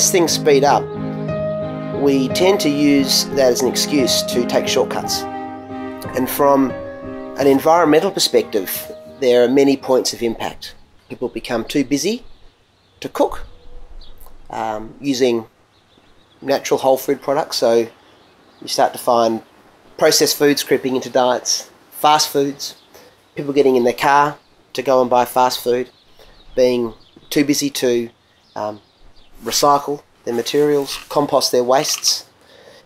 as things speed up, we tend to use that as an excuse to take shortcuts. And from an environmental perspective, there are many points of impact. People become too busy to cook, using natural whole food products. So you start to find processed foods creeping into diets, fast foods, people getting in their car to go and buy fast food, being too busy to recycle their materials, compost their wastes,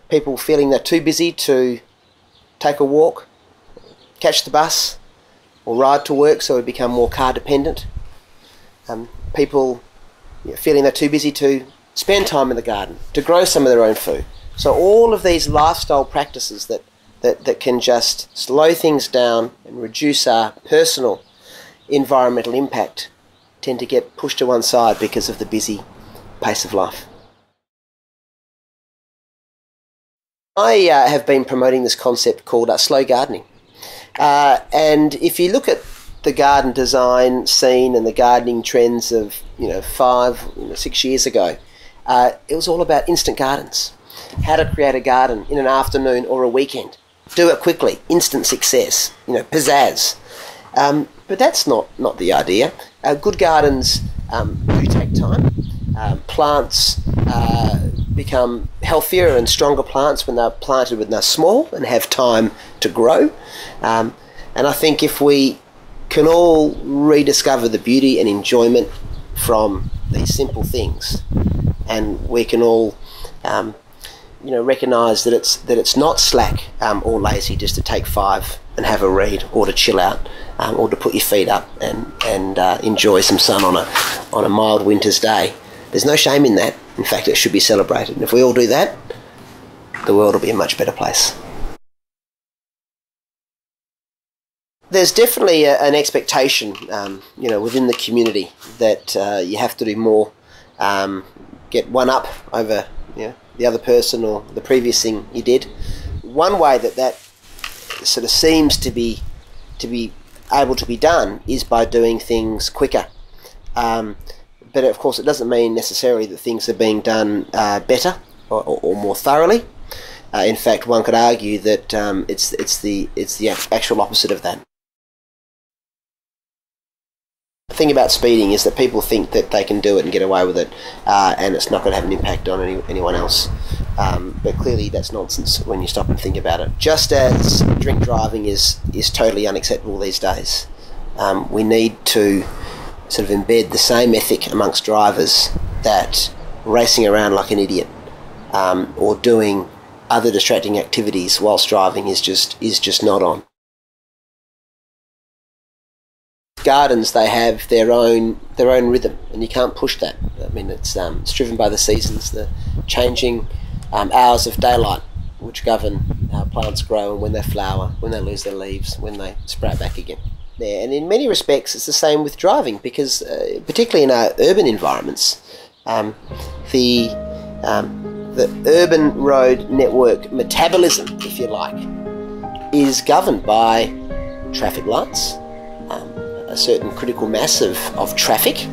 people feeling they're too busy to take a walk, catch the bus, or ride to work, so we become more car dependent. People feeling they're too busy to spend time in the garden, to grow some of their own food. So all of these lifestyle practices that can just slow things down and reduce our personal environmental impact tend to get pushed to one side because of the busy pace of life. I have been promoting this concept called slow gardening. And if you look at the garden design scene and the gardening trends of 5, 6 years ago, it was all about instant gardens. How to create a garden in an afternoon or a weekend. Do it quickly, instant success, pizzazz. But that's not the idea. Good gardens do take time. Plants become healthier and stronger plants when they're planted when they're small and have time to grow. And I think if we can all rediscover the beauty and enjoyment from these simple things, and we can all recognise that it's not slack or lazy just to take 5 and have a read, or to chill out, or to put your feet up and enjoy some sun on a mild winter's day. There's no shame in that. In fact, it should be celebrated. And if we all do that, the world will be a much better place. There's definitely an expectation, within the community that you have to do more, get one up over, the other person or the previous thing you did. One way that sort of seems to be able to be done is by doing things quicker. But of course, it doesn't mean necessarily that things are being done better or more thoroughly. In fact, one could argue that it's the actual opposite of that. The thing about speeding is that people think that they can do it and get away with it, and it's not going to have an impact on anyone else. But clearly that's nonsense when you stop and think about it. Just as drink driving is totally unacceptable these days, we need to sort of embed the same ethic amongst drivers that racing around like an idiot or doing other distracting activities whilst driving is just not on. Gardens, they have their own rhythm, and you can't push that. I mean, it's driven by the seasons, the changing hours of daylight, which govern how plants grow and when they flower, when they lose their leaves, when they sprout back again. Yeah, and in many respects, it's the same with driving, because particularly in our urban environments, the urban road network metabolism, if you like, is governed by traffic lights, a certain critical mass of traffic,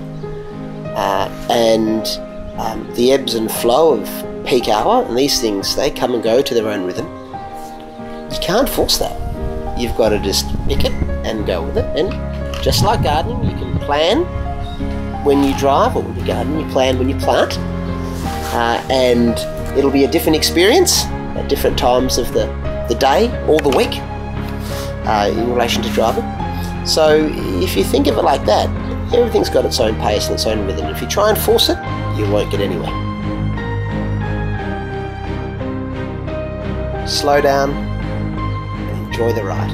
and the ebbs and flow of peak hour, and these things, they come and go to their own rhythm. You can't force that. You've got to just pick it and go with it. And just like gardening, you can plan when you drive, or when you garden, you plan when you plant, and it'll be a different experience at different times of the day or the week in relation to driving. So if you think of it like that, everything's got its own pace and its own rhythm. If you try and force it, you won't get anywhere. Slow down and enjoy the ride.